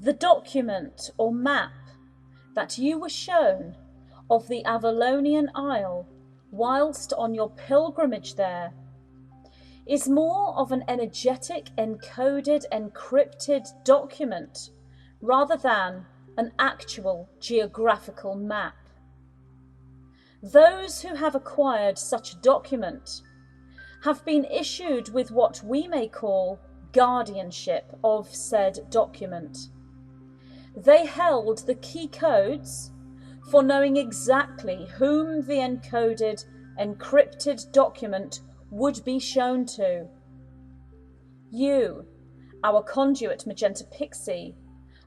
The document or map that you were shown of the Avalonian Isle whilst on your pilgrimage there is more of an energetic, encoded, encrypted document rather than an actual geographical map. Those who have acquired such a document have been issued with what we may call guardianship of said document. They held the key codes for knowing exactly whom the encoded, encrypted document would be shown to. You, our conduit Magenta Pixie,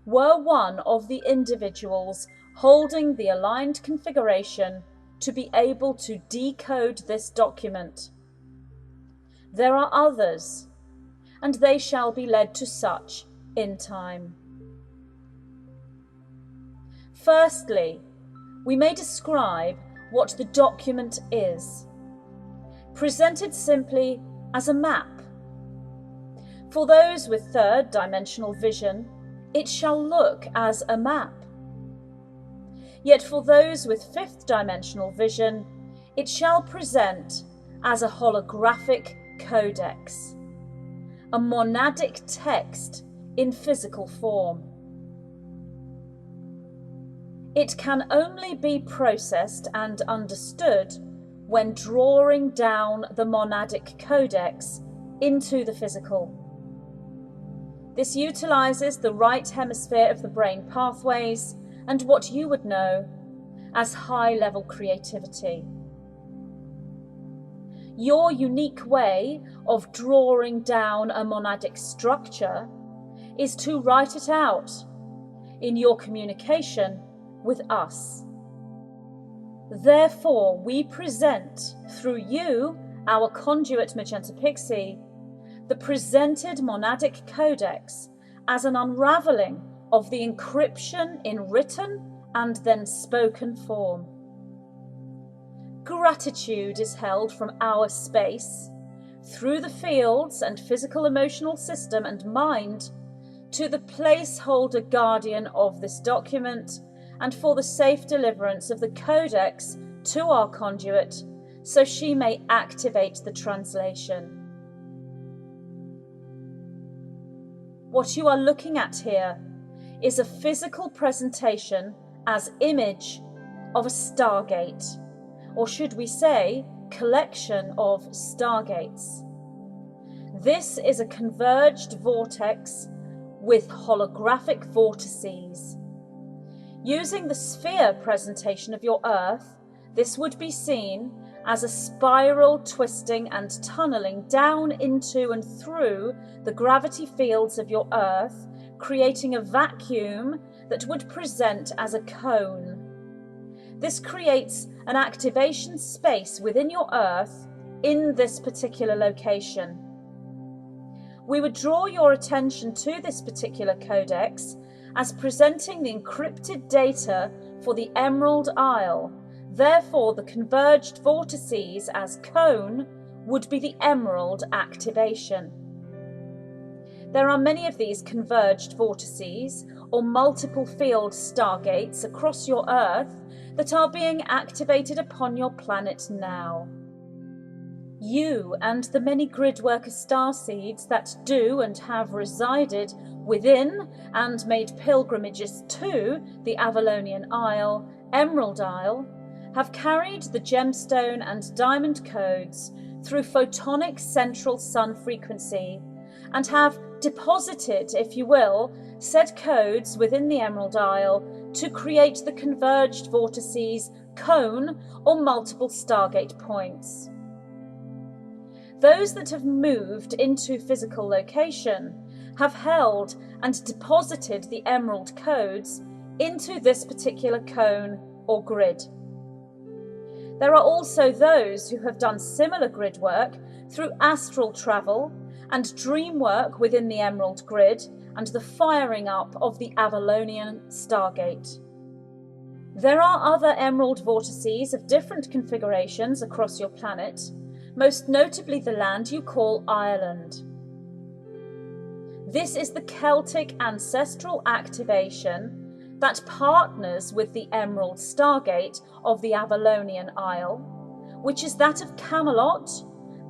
were one of the individuals holding the aligned configuration to be able to decode this document. There are others, and they shall be led to such in time. Firstly, we may describe what the document is, presented simply as a map. For those with third dimensional vision, it shall look as a map. Yet for those with fifth dimensional vision, it shall present as a holographic codex, a monadic text in physical form. It can only be processed and understood when drawing down the monadic codex into the physical. This utilizes the right hemisphere of the brain pathways and what you would know as high-level creativity. Your unique way of drawing down a monadic structure is to write it out in your communication with us. Therefore, we present through you, our conduit Magenta Pixie, the presented monadic codex as an unravelling of the encryption in written and then spoken form. Gratitude is held from our space, through the fields and physical emotional system and mind, to the placeholder guardian of this document, and for the safe deliverance of the codex to our conduit, so she may activate the translation. What you are looking at here is a physical presentation as image of a stargate, or should we say, collection of stargates. This is a converged vortex with holographic vortices. Using the sphere presentation of your Earth, this would be seen as a spiral twisting and tunneling down into and through the gravity fields of your Earth, creating a vacuum that would present as a cone. This creates an activation space within your Earth in this particular location. We would draw your attention to this particular codex as presenting the encrypted data for the Emerald Isle. Therefore, the converged vortices as cone would be the emerald activation. There are many of these converged vortices or multiple field stargates across your Earth that are being activated upon your planet now. You and the many gridworker starseeds that do and have resided within and made pilgrimages to the Avalonian Isle, Emerald Isle, have carried the gemstone and diamond codes through photonic central sun frequency and have deposited, if you will, said codes within the Emerald Isle to create the converged vortices, cone, or multiple stargate points. Those that have moved into physical location have held and deposited the emerald codes into this particular cone or grid. There are also those who have done similar grid work through astral travel and dream work within the emerald grid and the firing up of the Avalonian Stargate. There are other emerald vortices of different configurations across your planet, most notably the land you call Ireland. This is the Celtic ancestral activation that partners with the Emerald Stargate of the Avalonian Isle, which is that of Camelot,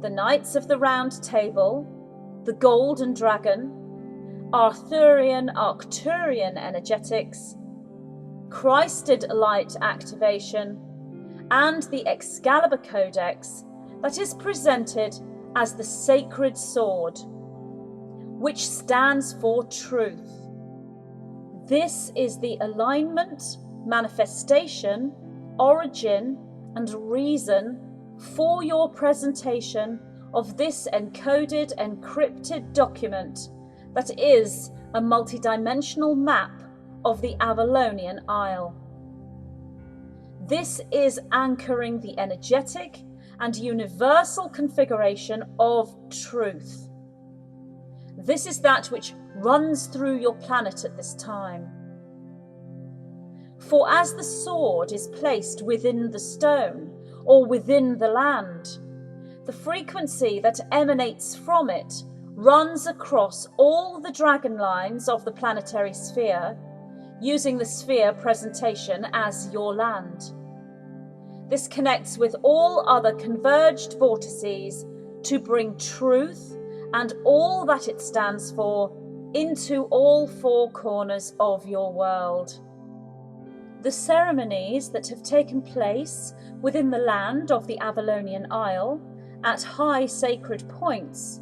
the Knights of the Round Table, the Golden Dragon, Arcturian energetics, Christed light activation, and the Excalibur Codex that is presented as the Sacred Sword, which stands for truth. This is the alignment, manifestation, origin, and reason for your presentation of this encoded, encrypted document that is a multidimensional map of the Avalonian Isle. This is anchoring the energetic and universal configuration of truth. This is that which runs through your planet at this time. For as the sword is placed within the stone or within the land, the frequency that emanates from it runs across all the dragon lines of the planetary sphere, using the sphere presentation as your land. This connects with all other converged vortices to bring truth and all that it stands for into all four corners of your world. The ceremonies that have taken place within the land of the Avalonian Isle at high sacred points,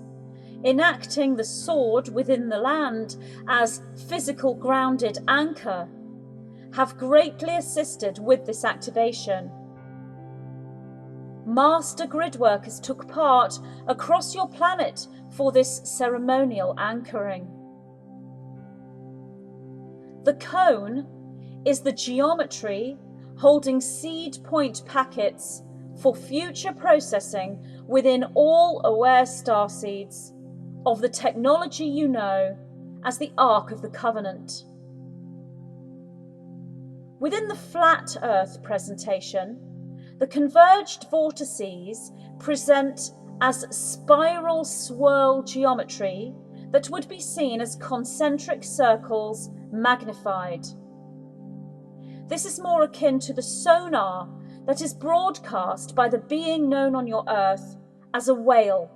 enacting the sword within the land as physical grounded anchor, have greatly assisted with this activation. Master grid workers took part across your planet for this ceremonial anchoring. The cone is the geometry holding seed point packets for future processing within all aware starseeds of the technology you know as the Ark of the Covenant. Within the flat Earth presentation, the converged vortices present as spiral swirl geometry that would be seen as concentric circles magnified. This is more akin to the sonar that is broadcast by the being known on your Earth as a whale.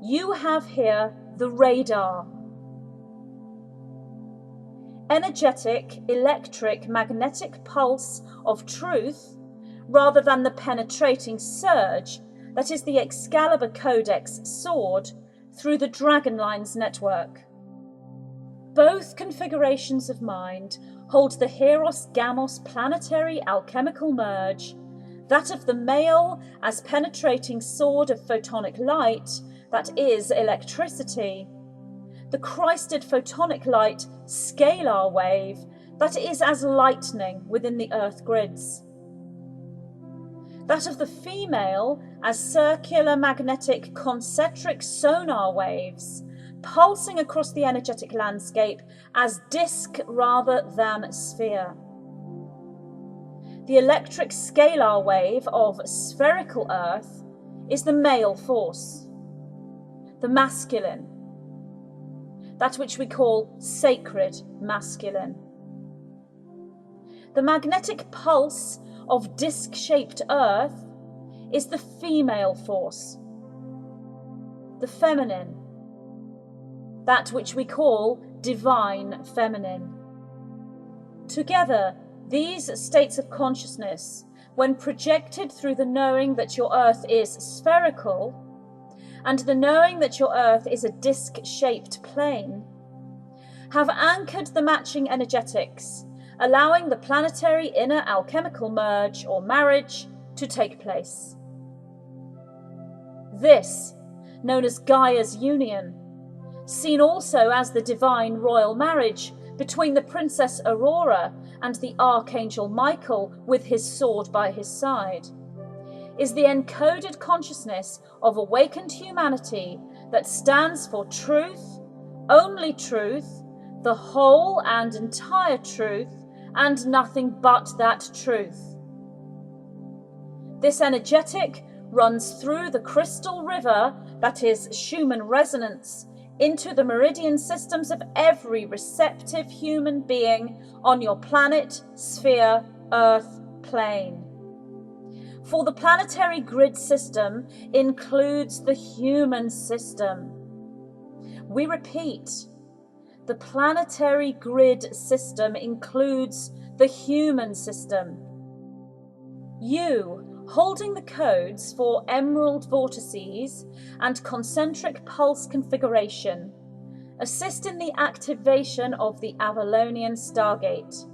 You have here the radar. Energetic, electric, magnetic pulse of truth, rather than the penetrating surge that is the Excalibur Codex sword through the Dragonlines network. Both configurations of mind hold the Heros-Gamos planetary alchemical merge, that of the male as penetrating sword of photonic light, that is electricity, the Christed photonic light scalar wave, that is as lightning within the Earth grids. That of the female as circular magnetic concentric sonar waves, pulsing across the energetic landscape as disk rather than sphere. The electric scalar wave of spherical Earth is the male force, the masculine, that which we call sacred masculine. The magnetic pulse of disc-shaped Earth is the female force, the feminine, that which we call divine feminine. Together, these states of consciousness, when projected through the knowing that your Earth is spherical, and the knowing that your Earth is a disc-shaped plane, have anchored the matching energetics, allowing the planetary inner alchemical merge or marriage to take place. This, known as Gaia's union, seen also as the divine royal marriage between the Princess Aurora and the Archangel Michael with his sword by his side, is the encoded consciousness of awakened humanity that stands for truth, only truth, the whole and entire truth, and nothing but that truth. This energetic runs through the crystal river that is Schumann resonance into the meridian systems of every receptive human being on your planet, sphere, Earth, plane. For the planetary grid system includes the human system. We repeat, the planetary grid system includes the human system. You, holding the codes for emerald vortices and concentric pulse configuration, assist in the activation of the Avalonian Stargate,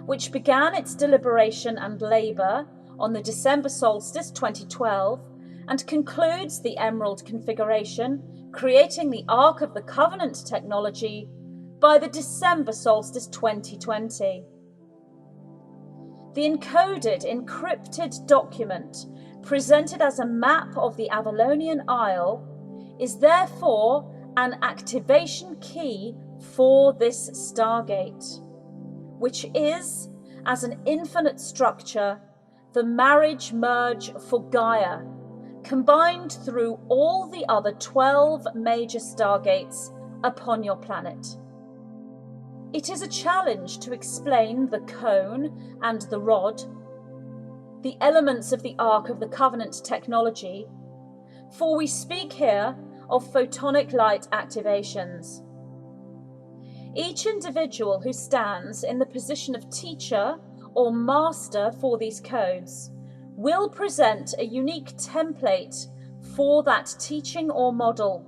which began its deliberation and labour on the December solstice 2012 and concludes the Emerald configuration, creating the Ark of the Covenant technology by the December solstice 2020. The encoded, encrypted document, presented as a map of the Avalonian Isle, is therefore an activation key for this Stargate, which is, as an infinite structure, the marriage merge for Gaia, combined through all the other 12 major Stargates upon your planet. It is a challenge to explain the cone and the rod, the elements of the Ark of the Covenant technology, for we speak here of photonic light activations. Each individual who stands in the position of teacher or master for these codes will present a unique template for that teaching or model.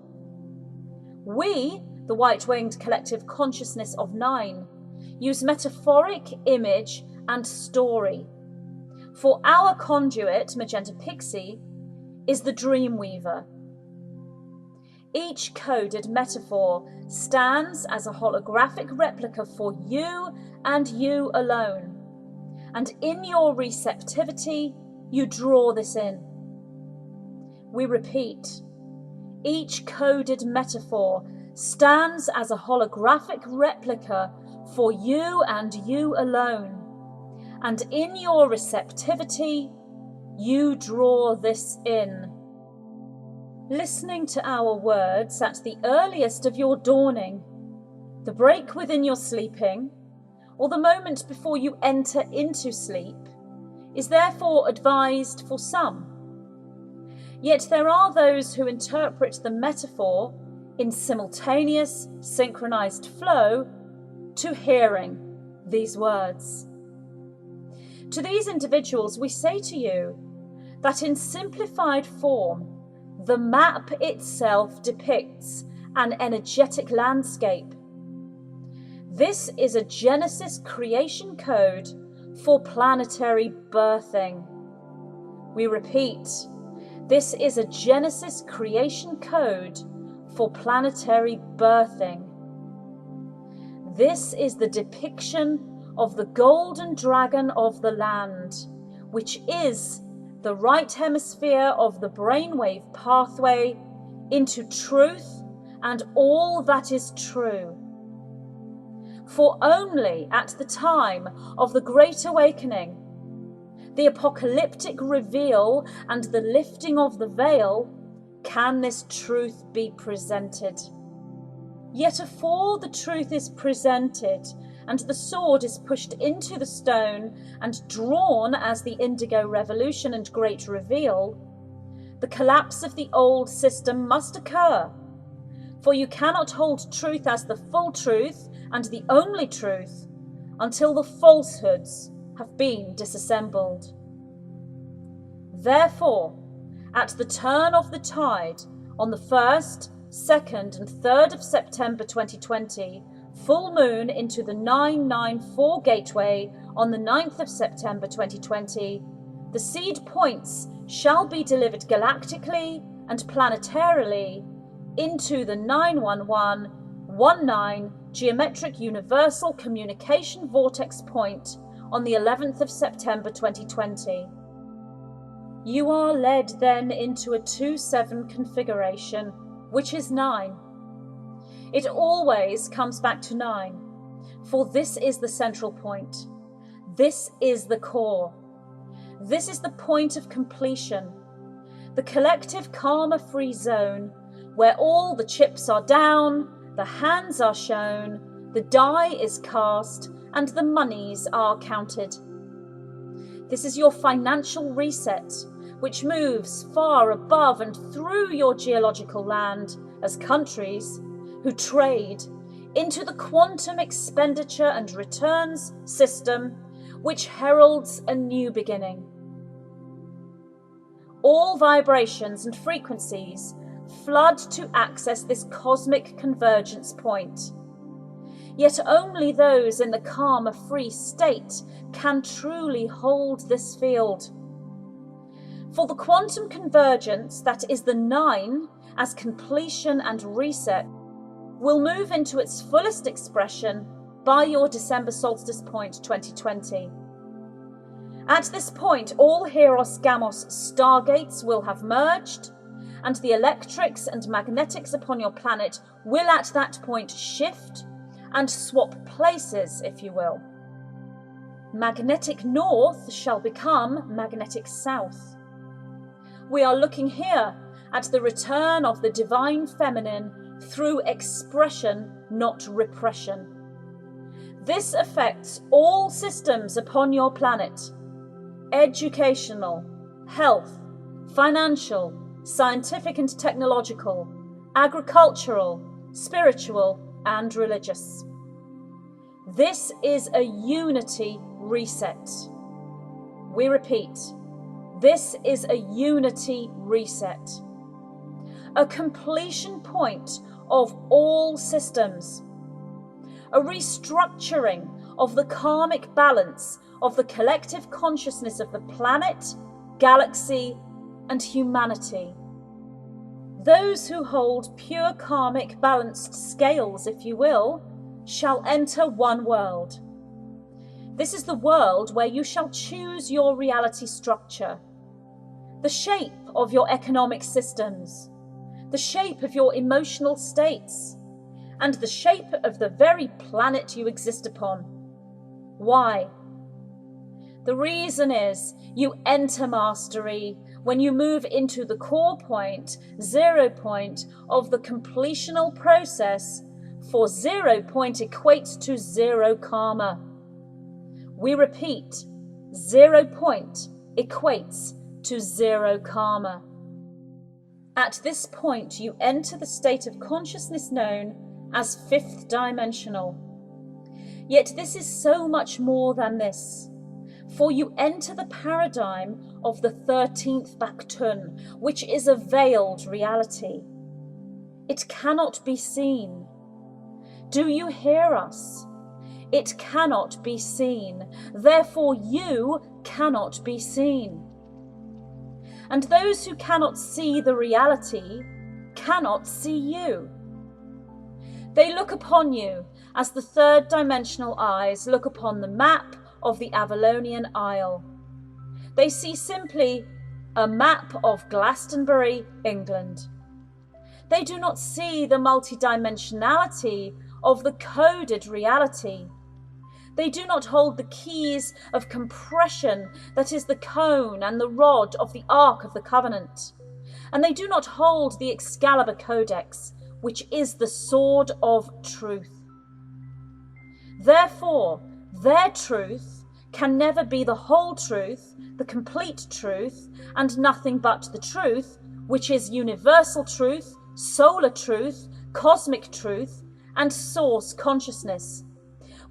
We, the white-winged collective consciousness of 9, use metaphoric, image and story. For our conduit, Magenta Pixie, is the Dreamweaver. Each coded metaphor stands as a holographic replica for you and you alone. And in your receptivity, you draw this in. We repeat, each coded metaphor stands as a holographic replica for you and you alone. And in your receptivity, you draw this in. Listening to our words at the earliest of your dawning, the break within your sleeping, or the moment before you enter into sleep, is therefore advised for some. Yet there are those who interpret the metaphor in simultaneous, synchronized flow to hearing these words. To these individuals, we say to you that in simplified form, the map itself depicts an energetic landscape. This is a Genesis creation code for planetary birthing. We repeat, this is a Genesis creation code for planetary birthing. This is the depiction of the golden dragon of the land, which is the right hemisphere of the brainwave pathway into truth and all that is true. For only at the time of the Great Awakening, the apocalyptic reveal and the lifting of the veil, can this truth be presented. Yet afore the truth is presented and the sword is pushed into the stone and drawn as the Indigo Revolution and Great Reveal, the collapse of the old system must occur, for you cannot hold truth as the full truth and the only truth until the falsehoods have been disassembled. Therefore, at the turn of the tide on the 1st, 2nd and 3rd of September 2020, full moon into the 994 gateway on the 9th of September 2020, the seed points shall be delivered galactically and planetarily into the 91119 geometric universal communication vortex point on the 11th of September 2020. You are led then into a 2-7 configuration, which is 9. It always comes back to 9, for this is the central point. This is the core. This is the point of completion, the collective karma-free zone where all the chips are down, the hands are shown, the die is cast, and the monies are counted. This is your financial reset, which moves far above and through your geological land as countries who trade into the quantum expenditure and returns system, which heralds a new beginning. All vibrations and frequencies flood to access this cosmic convergence point. Yet only those in the karma-free state can truly hold this field. For the quantum convergence that is the 9 as completion and reset will move into its fullest expression by your December solstice point 2020. At this point, all Heros Gamos stargates will have merged, and the electrics and magnetics upon your planet will at that point shift and swap places, if you will. Magnetic north shall become magnetic south. We are looking here at the return of the divine feminine through expression, not repression. This affects all systems upon your planet: educational, health, financial, scientific and technological, agricultural, spiritual, and religious. This is a unity reset. We repeat, this is a unity reset. A completion point of all systems. A restructuring of the karmic balance of the collective consciousness of the planet, galaxy, and humanity. Those who hold pure karmic balanced scales, if you will, shall enter one world. This is the world where you shall choose your reality structure, the shape of your economic systems, the shape of your emotional states, and the shape of the very planet you exist upon. Why? The reason is you enter mastery when you move into the core point, 0 point of the completional process, for 0 point equates to 0 karma. We repeat, 0 point equates to 0 karma. At this point, you enter the state of consciousness known as 5th dimensional. Yet this is so much more than this. For you enter the paradigm of the 13th Baktun, which is a veiled reality. It cannot be seen. Do you hear us? It cannot be seen. Therefore you cannot be seen. And those who cannot see the reality cannot see you. They look upon you as the 3rd dimensional eyes look upon the map of the Avalonian Isle. They see simply a map of Glastonbury, England. They do not see the multidimensionality of the coded reality. They do not hold the keys of compression that is the cone and the rod of the Ark of the Covenant. And they do not hold the Excalibur Codex, which is the sword of truth. Therefore, their truth can never be the whole truth, the complete truth, and nothing but the truth, which is universal truth, solar truth, cosmic truth, and source consciousness,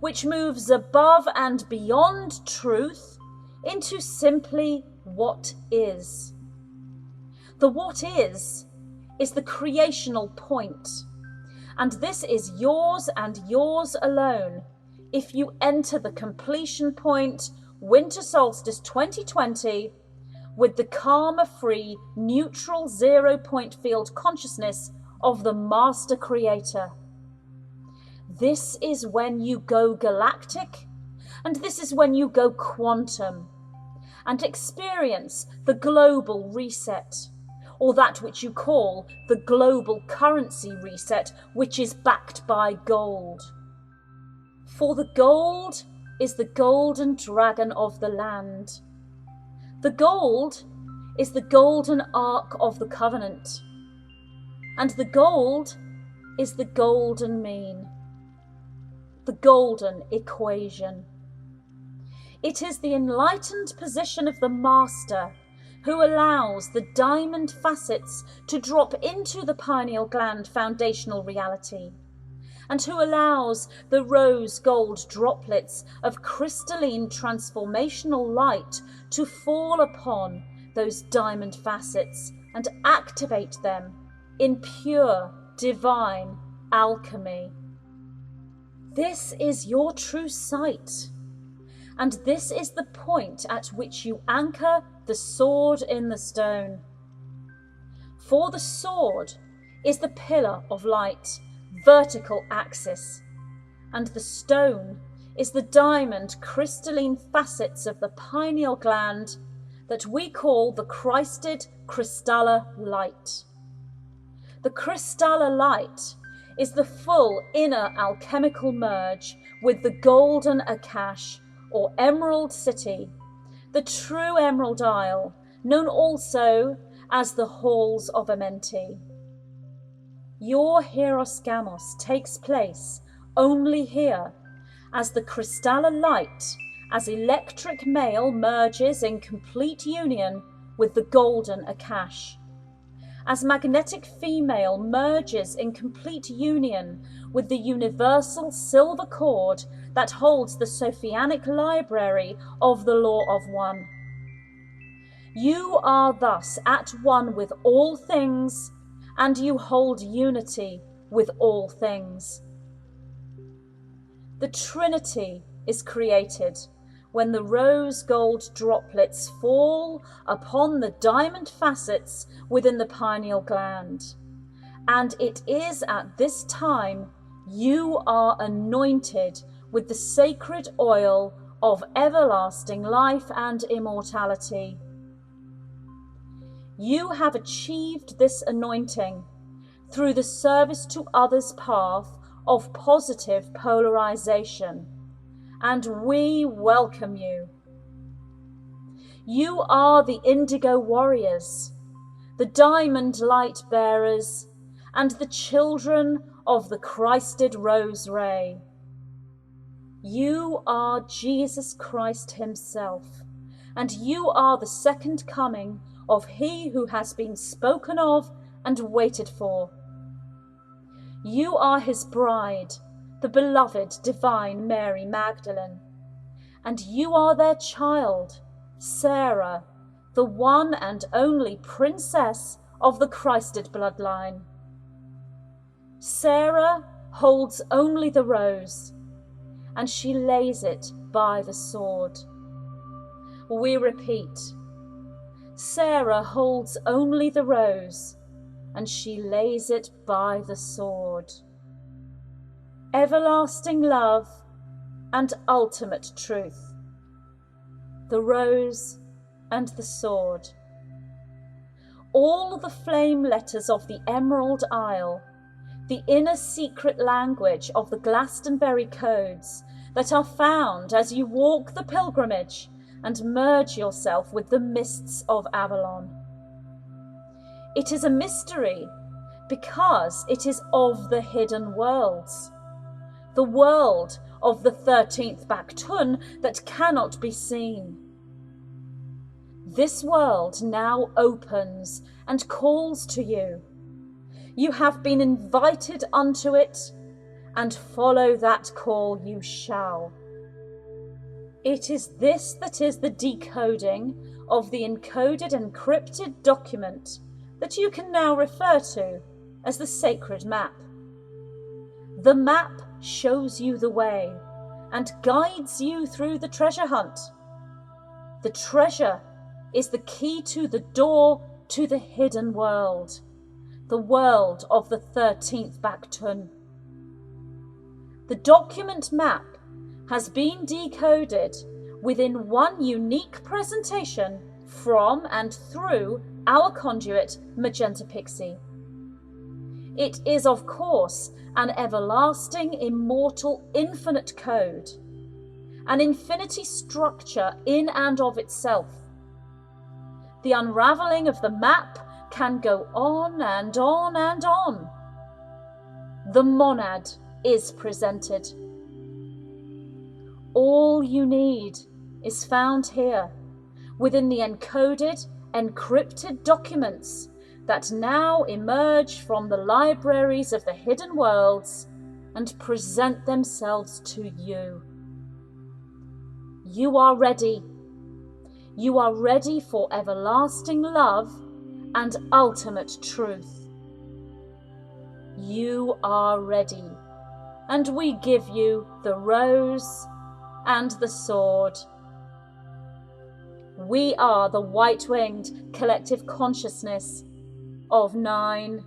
which moves above and beyond truth into simply what is. The what is the creational point, and this is yours and yours alone if you enter the completion point, winter solstice 2020, with the karma-free, neutral 0 point field consciousness of the Master Creator. This is when you go galactic, and this is when you go quantum, and experience the global reset, or that which you call the global currency reset, which is backed by gold. For the gold is the golden dragon of the land. The gold is the golden ark of the covenant. And the gold is the golden mean, the golden equation. It is the enlightened position of the master who allows the diamond facets to drop into the pineal gland foundational reality, and who allows the rose gold droplets of crystalline transformational light to fall upon those diamond facets and activate them in pure divine alchemy. This is your true sight, and this is the point at which you anchor the sword in the stone. For the sword is the pillar of light, vertical axis, and the stone is the diamond crystalline facets of the pineal gland that we call the Christed crystallar light. The crystallar light is the full inner alchemical merge with the golden Akash, or Emerald City, the true Emerald Isle, known also as the Halls of Amenti. Your Hieroskamos takes place only here, as the crystallar light, as electric male merges in complete union with the golden Akash, as magnetic female merges in complete union with the universal silver cord that holds the Sophianic library of the Law of One. You are thus at one with all things, and you hold unity with all things. The Trinity is created when the rose gold droplets fall upon the diamond facets within the pineal gland. And it is at this time you are anointed with the sacred oil of everlasting life and immortality. You have achieved this anointing through the service to others path of positive polarization, and we welcome you. You are the indigo warriors, the diamond light bearers, and the children of the Christed rose ray. You are Jesus Christ himself, and you are the second coming of he who has been spoken of and waited for. You are his bride, the beloved divine Mary Magdalene, and you are their child, Sarah, the one and only princess of the Christed bloodline. Sarah holds only the rose, and she lays it by the sword. We repeat, Sarah holds only the rose, and she lays it by the sword. Everlasting love and ultimate truth. The rose and the sword. All the flame letters of the Emerald Isle, the inner secret language of the Glastonbury codes that are found as you walk the pilgrimage and merge yourself with the mists of Avalon. It is a mystery because it is of the hidden worlds, the world of the 13th Baktun that cannot be seen. This world now opens and calls to you. You have been invited unto it, and follow that call you shall. It is this that is the decoding of the encoded encrypted document that you can now refer to as the sacred map. The map shows you the way and guides you through the treasure hunt. The treasure is the key to the door to the hidden world, the world of the 13th Baktun. The document map has been decoded within one unique presentation from and through our conduit, Magenta Pixie. It is, of course, an everlasting, immortal, infinite code, an infinity structure in and of itself. The unravelling of the map can go on and on and on. The monad is presented. All you need is found here, within the encoded, encrypted documents that now emerge from the libraries of the hidden worlds and present themselves to you. You are ready. You are ready for everlasting love and ultimate truth. You are ready, and we give you the rose and the sword. We are the white-winged collective consciousness of 9.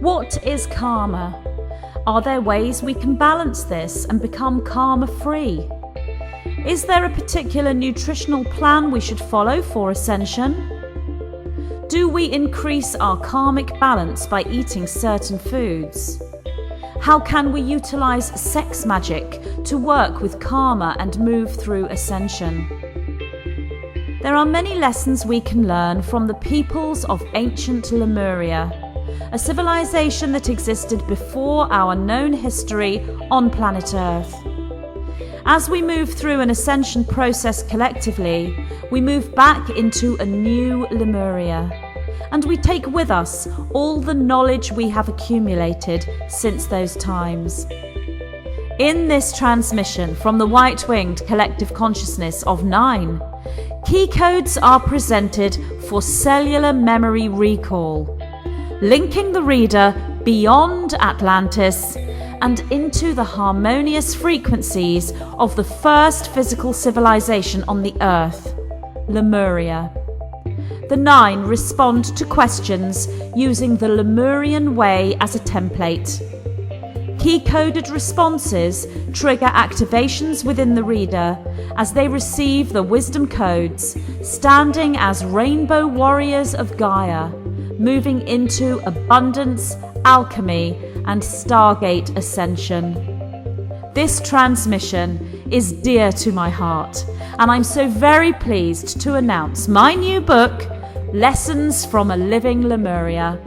What is karma? Are there ways we can balance this and become karma-free? Is there a particular nutritional plan we should follow for ascension? Do we increase our karmic balance by eating certain foods? How can we utilize sex magic to work with karma and move through ascension? There are many lessons we can learn from the peoples of ancient Lemuria, a civilization that existed before our known history on planet Earth. As we move through an ascension process collectively, we move back into a new Lemuria, and we take with us all the knowledge we have accumulated since those times. In this transmission from the white-winged collective consciousness of 9, key codes are presented for cellular memory recall, linking the reader beyond Atlantis and into the harmonious frequencies of the first physical civilization on the Earth, Lemuria. The 9 respond to questions using the Lemurian way as a template. Key-coded responses trigger activations within the reader as they receive the wisdom codes, standing as rainbow warriors of Gaia, moving into abundance, alchemy, and Stargate ascension. This transmission is dear to my heart, and I'm so very pleased to announce my new book, Lessons from a Living Lemuria.